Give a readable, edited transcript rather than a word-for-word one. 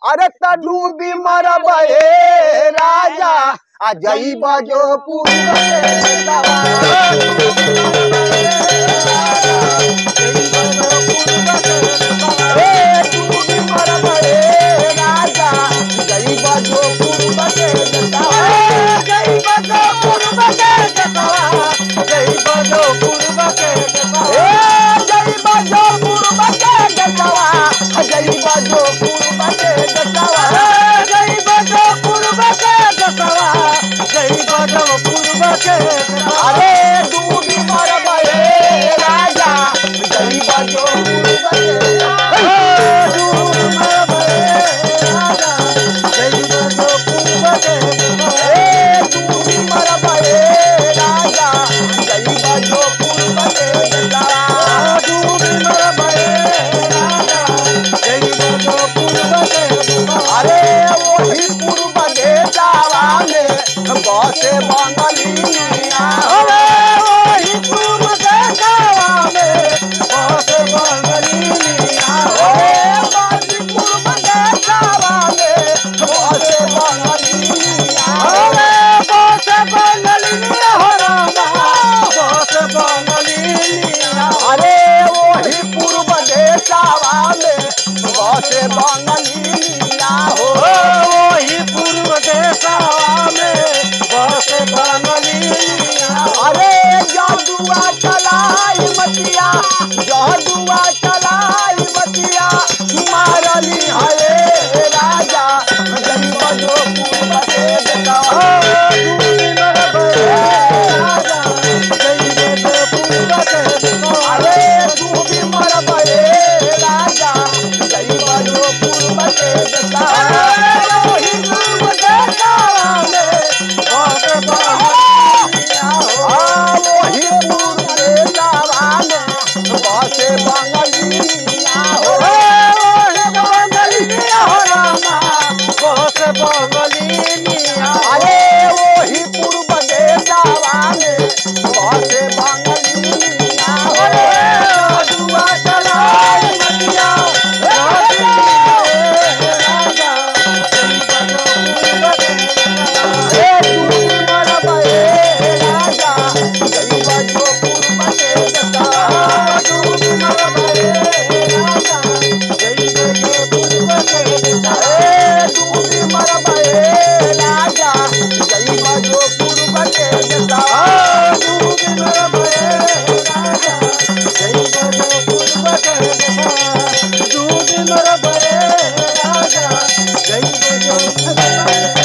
अरे त डूबी मरब हे राजा आ जईब जो पूर्व के देशवा अरे डूबी मरब हे राजा जईब जो पूर्व बसे बंगलिया वही पूर्व देशवा में बसे बंगलिया बसे पूर्व देशवा में बसे बंगलिया बसे बंगलिया हो रामा बसे बंगलिया अरे वही पूर्व देशवा में बसे बंगलिया हो वही पूर्व देशवा में अरे जादुआ चलाई मतिया जादुआ चलाई मतिया मारली है राजा जईब जो पूर्व के देशवा अरे डूबी मरब हे राजा जईब जो पूर्व के देशवा अरे वही पूर्व देशवा में बसे बंगलिया जादुआ चलाई मतिया जय